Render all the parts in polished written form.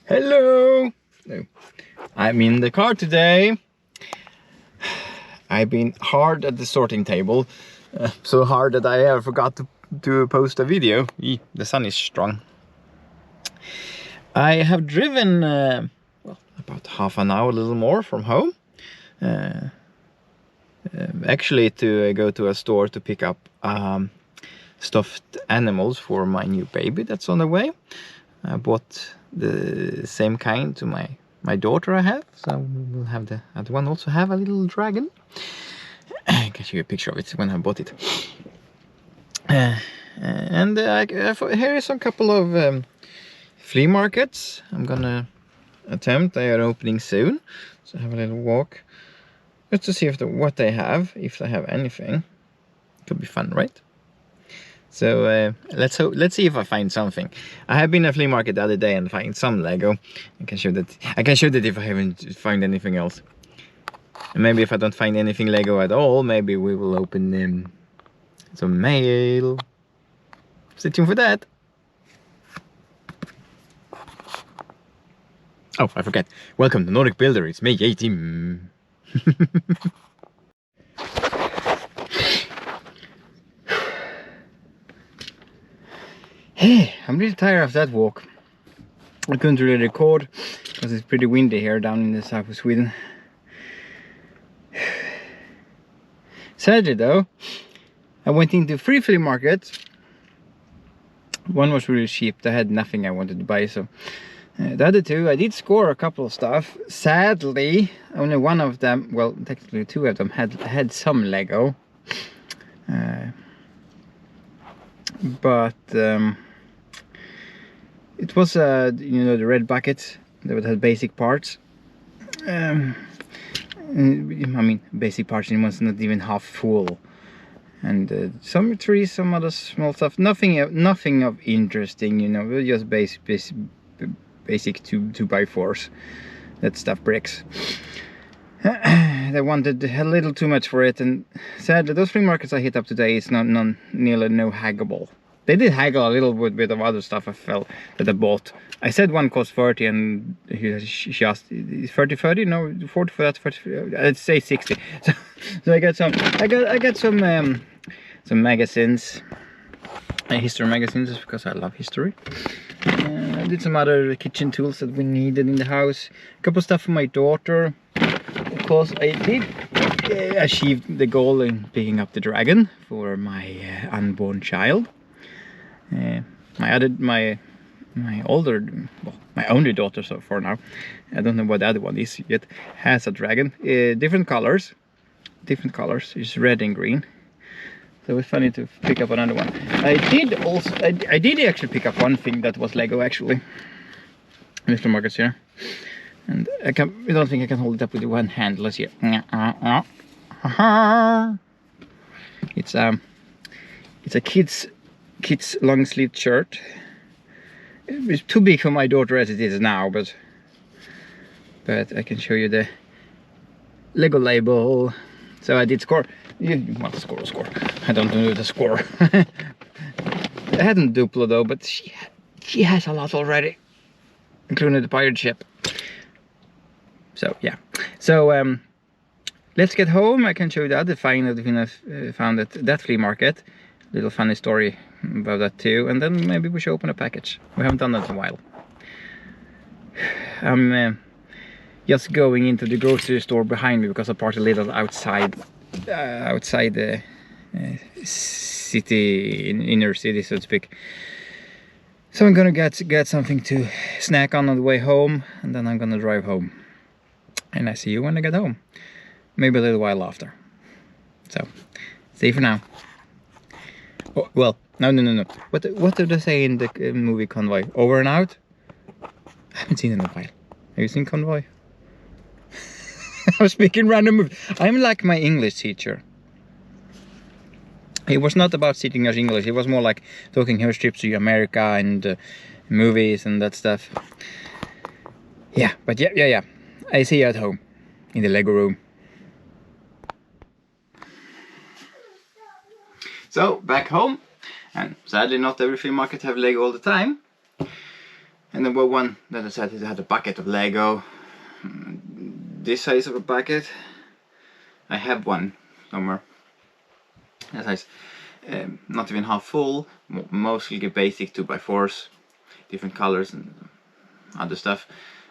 Hello! No. I'm in the car today. I've been hard at the sorting table. So hard that I forgot to post a video. The sun is strong. I have driven well, about half an hour, a little more from home. Actually to go to a store to pick up stuffed animals for my new baby that's on the way. I bought the same kind to my daughter I have, so we'll have the other one also have a little dragon. I can show you a picture of it when I bought it. And here is a couple of flea markets I'm gonna attempt. They are opening soon, so have a little walk just to see what they have, if they have anything. Could be fun, right? So let's see if I find something. I have been at a flea market the other day and find some Lego. I can show that if I haven't find anything else. And maybe if I don't find anything Lego at all, maybe we will open some mail. Stay tuned for that. Oh, I forget. Welcome to NordicBuilder. It's me, 18. Hey, I'm really tired of that walk. I couldn't really record because it's pretty windy here down in the south of Sweden. Sadly though, I went into 3 flea markets. One was really cheap, they had nothing I wanted to buy, so the other 2, I did score a couple of stuff. Sadly, only one of them, well technically 2 of them had some Lego. But it was you know, the red bucket that would have basic parts. I mean basic parts, and it was not even half full. And some trees, some other small stuff, nothing of interesting, you know, just basic 2x4s that stuff bricks. They wanted a little too much for it, and sadly those flea markets I hit up today is nearly no haggable. They did haggle a little bit of other stuff I felt that I bought. I said one cost 30 and she asked, 30? No, 40 for that, 30, I'd say 60. So I got some magazines, history magazines, because I love history. I did some other kitchen tools that we needed in the house. A couple stuff for my daughter. Of course, I did achieve the goal in picking up the dragon for my unborn child. My only daughter so far now, I don't know what the other one is yet, has a dragon. Different colors, it's red and green. So it's funny to pick up another one. I did actually pick up one thing that was Lego actually. Mr. Markets here. And I don't think I can hold it up with one hand. Let's see. It's a kid's long sleeved shirt. It's too big for my daughter as it is now, but I can show you the Lego label. So I did score. You want to score. I don't know the score. I hadn't Duplo though, but she has a lot already, including the pirate ship. So yeah. So let's get home. I can show you the other find that I found at that flea market. Little funny story about that too, and then maybe we should open a package. We haven't done that in a while. I'm just going into the grocery store behind me because I parked a little outside the city, inner city, so to speak. So I'm gonna get something to snack on the way home, and then I'm gonna drive home. And I see you when I get home, maybe a little while after. So see you for now. Oh, well, no. What do they say in the movie Convoy? Over and out? I haven't seen it in a while. Have you seen Convoy? I'm speaking random movies. I'm like my English teacher. It was not about teaching us English. It was more like talking his trips to America and movies and that stuff. Yeah, but yeah. I see you at home in the Lego room. So back home, and sadly not every flea market have Lego all the time. And then one that I said, it had a bucket of Lego. This size of a bucket. I have one somewhere. That size. Not even half full. Mostly basic 2x4s, different colors and other stuff.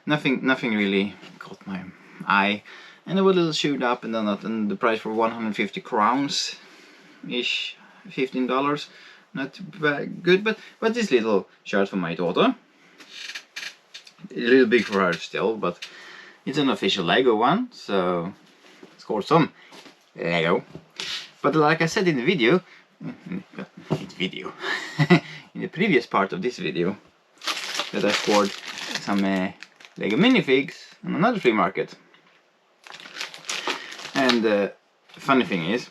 Nothing really caught my eye. And there was a little shoot up and then that, and the price for 150 crowns ish, $15. Not good, but this little shirt for my daughter. A little big for her still, but it's an official Lego one, so score some Lego. But like I said in the video, in the previous part of this video, that I scored some Lego minifigs on another flea market. And the funny thing is,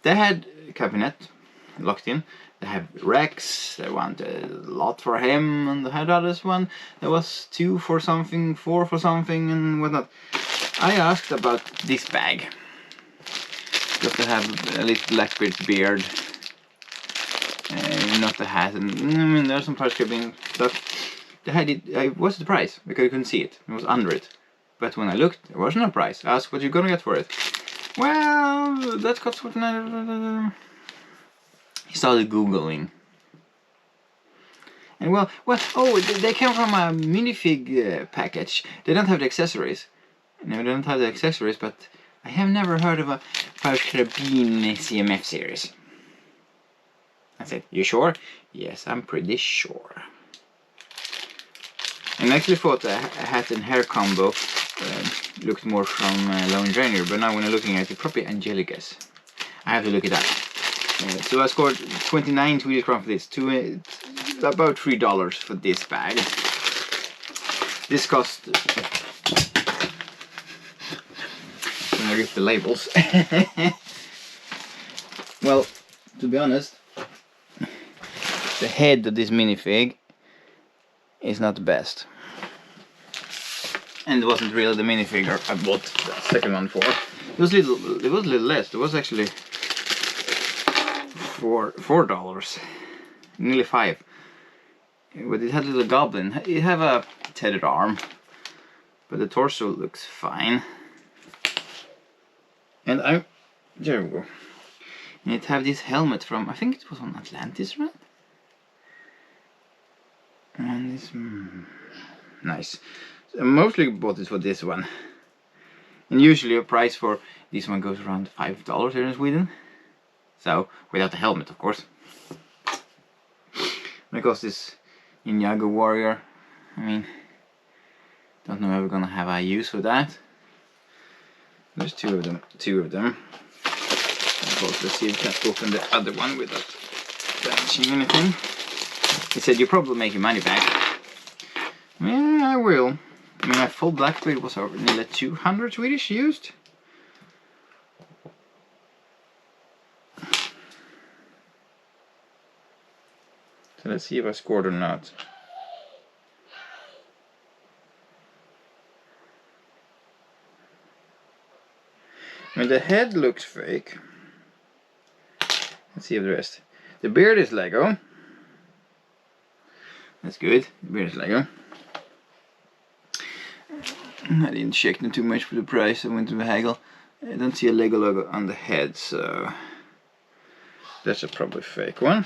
they had a cabinet locked in. They have Rex, they want a lot for him, and they had others one. There was 2 for something, 4 for something, and whatnot. I asked about this bag. Just to have a little Blackbeard's beard. Not the hat, and I mean, there's some price scribbling stuff. They had it, what's the price? Because I couldn't see it. It was under it. But when I looked, there was no price. I asked what you're gonna get for it. Well, that costs what? He started Googling. And well, oh, they came from a minifig package. They don't have the accessories. No, they don't have the accessories, but I have never heard of a Carabine CMF series. I said, you sure? Yes, I'm pretty sure. And I actually thought a hat and hair combo looked more from Lone Ranger, but now when I'm looking at it, probably Angelica's. I have to look it up. So I scored 29 Swedish crowns for this, about $3 for this bag. This cost... when I rip the labels. Well, to be honest, the head of this minifig is not the best. And it wasn't really the minifig I bought the second one for. It was a little less. It was actually $4, nearly $5. But it had a little goblin. It have a tethered arm, but the torso looks fine. And there we go. And it have this helmet from, I think it was on Atlantis, right? And this, nice. So I mostly bought it for this one. And usually a price for this one goes around $5 here in Sweden. So, without the helmet, of course. Because this Ninjago warrior, I mean, don't know if we're gonna have a use for that. There's two of them. Let's see if we can open the other one without damaging anything. He said, you probably make your money back. Yeah, I will. I mean, my full Blackbeard was over nearly 200 Swedish used. So let's see if I scored or not. I mean, the head looks fake. Let's see if the rest. The beard is Lego. That's good. The beard is Lego. I didn't check them too much for the price. I went to the haggle. I don't see a Lego logo on the head, so that's a probably fake one.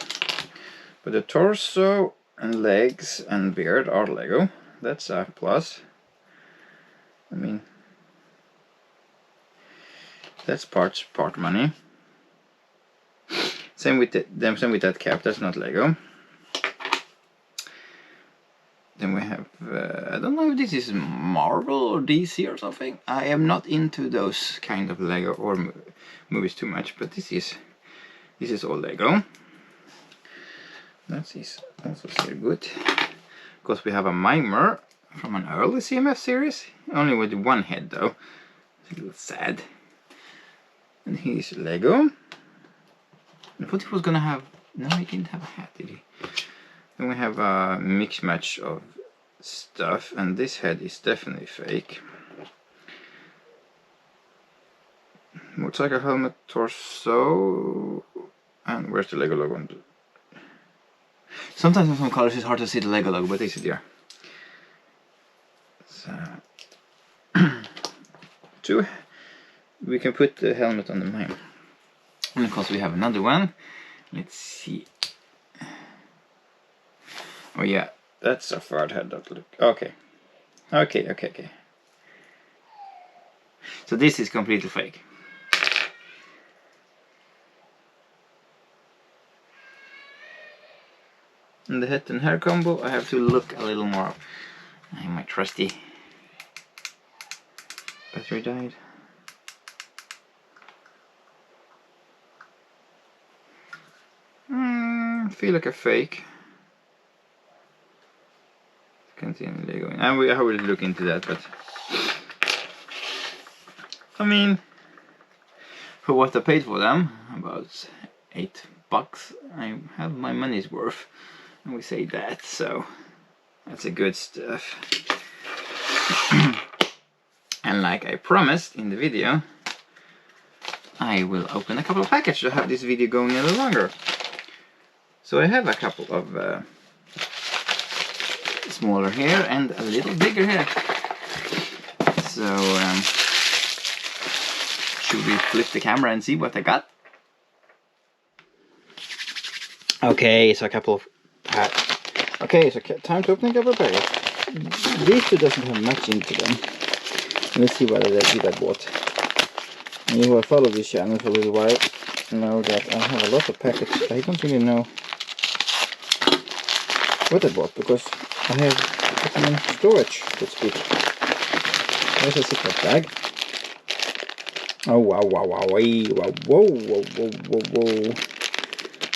But the torso and legs and beard are Lego. That's a plus. I mean, that's part money. Same with same with that cap. That's not Lego. Then we have I don't know if this is Marvel or DC or something. I am not into those kind of Lego or movies too much, but this is all Lego. That is also very good. Because we have a mimer from an early CMF series, only with one head though. It's a little sad. And he's Lego. I thought he was gonna have... No, he didn't have a hat, did he? Then we have a mix match of stuff, and this head is definitely fake. Motorcycle helmet, torso, and where's the Lego logo? Sometimes on some colors it's hard to see the Lego logo, but it's there. So, we can put the helmet on the mine. And of course we have another one. Let's see. Oh yeah, that's a fart head. Look. Okay. So this is completely fake. And the head and hair combo, I have to look a little more. My trusty battery died. Feel like a fake. Continue Lego. I will look into that, but I mean, for what I paid for them, about $8, I have my money's worth. And we say that, so that's a good stuff. And like I promised in the video, I will open a couple of packages to have this video going a little longer. So I have a couple of smaller here and a little bigger here. So should we flip the camera and see what I got? Okay, so a couple of okay, so time to open a couple of packages. These two doesn't have much into them. Let's see what I bought. And you who have followed this channel for a little while know that I have a lot of packages. I don't really know what I bought because I have put them in storage, so to speak. There's a ziploc bag. Oh wow, whoa.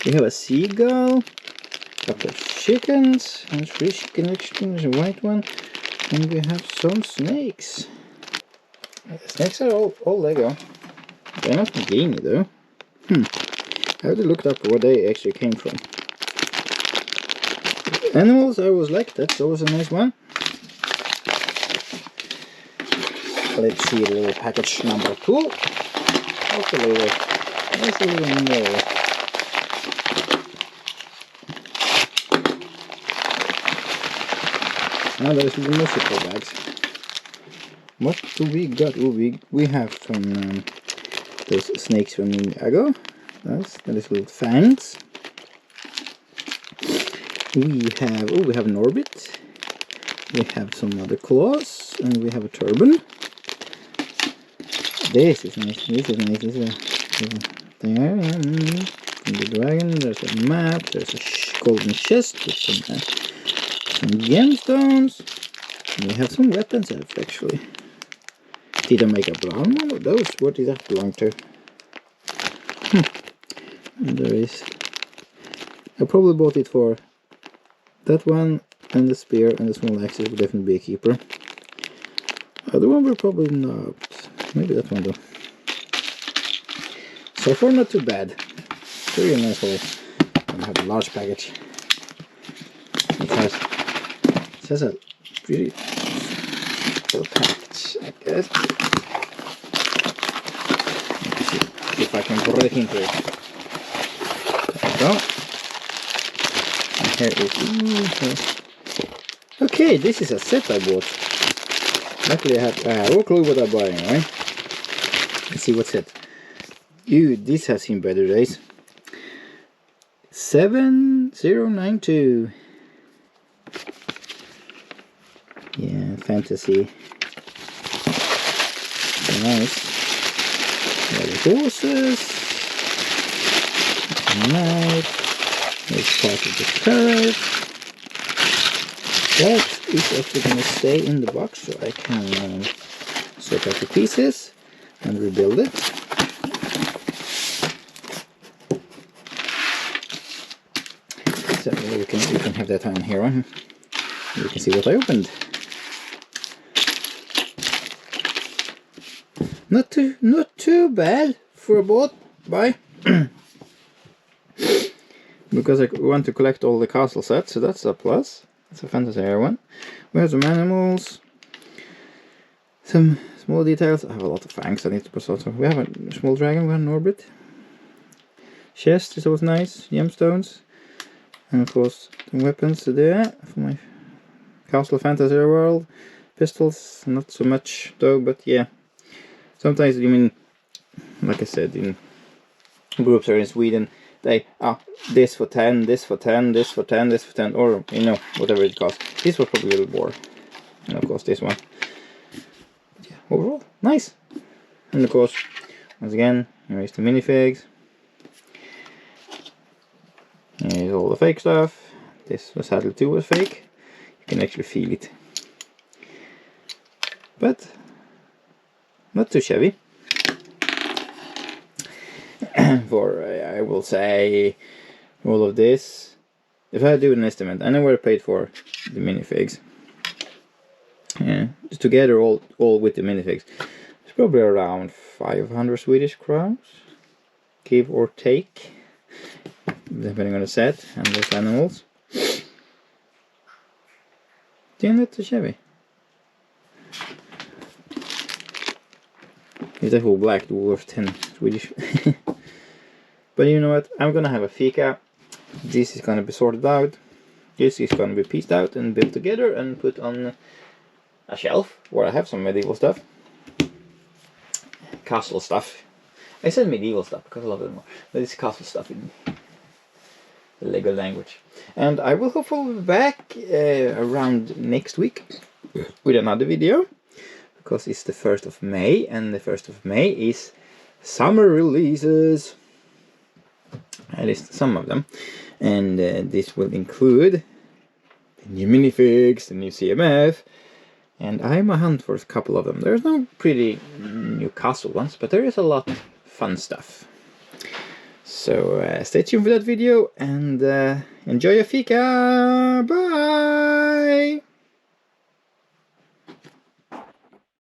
We have a seagull, a couple of chickens, and 3 chicken extras, a white one, and we have some snakes. The snakes are all Lego. They're not gamey though. I have to look up where they actually came from. Animals, I always like, that's always a nice one. Let's see the little package number 2. There's a little more. Now there's the musical bags. What do we got? Oh, we have some those snakes from Ninjago. That is little fangs. We have an orbit. We have some other claws, and we have a turban. This is nice. There. The dragon. There's a map. There's a golden chest with some gemstones. And we have some weapons actually. Did I make a brown one of those? What did that belong to? And there is. I probably bought it for that one, and the spear and the small axes would definitely be a keeper. Other one will probably not. Maybe that one though. So far not too bad. Very nice haul. I have a large package. It has a pretty little package, I guess. Let's see if I can break into it. There we go. And here is. Okay, this is a set I bought. Luckily I have no clue what I'm buying, right? Let's see what's it. This has seen better days. 7092. Yeah, fantasy. So nice. The horses. Knife. There's part of the turret. That is actually going to stay in the box, so I can sort out the pieces and rebuild it. So you can have that on here. You can see what I opened. Not too bad for a bot buy. Because I want to collect all the castle sets, so that's a plus. It's a fantasy area one. We have some animals, some small details. I have a lot of fangs I need to put also. We have a small dragon, we have an orbit. Chest is always nice, gemstones. And of course the weapons there for my Castle Fantasy World. Pistols, not so much though, but yeah. Sometimes, you mean, like I said, in groups or in Sweden, they, this for 10, this for 10, this for 10, this for 10, or, you know, whatever it costs. This was probably a little more. And of course this one. But yeah, overall, nice. And of course, once again, here's the minifigs. Here's all the fake stuff. This was Saddle 2 was fake. You can actually feel it. But not too shabby. For I will say all of this, if I do an estimate, I know what I paid for the minifigs. Together all with the minifigs, it's probably around 500 Swedish crowns, give or take, depending on the set and those animals. Yeah, not too shabby. It's a whole black dwarf 10 Swedish. But you know what? I'm gonna have a fika. This is gonna be sorted out. This is gonna be pieced out and built together and put on a shelf where I have some medieval stuff. Castle stuff. I said medieval stuff because I love it more. But it's castle stuff in the Lego language. And I will hopefully be back around next week with another video. Because it's the 1st of May, and the 1st of May is summer releases, at least some of them, and this will include the new minifigs, the new CMF, and I'm a hunt for a couple of them. There's no pretty new castle ones, but there is a lot of fun stuff. So stay tuned for that video, and enjoy your fika! Bye!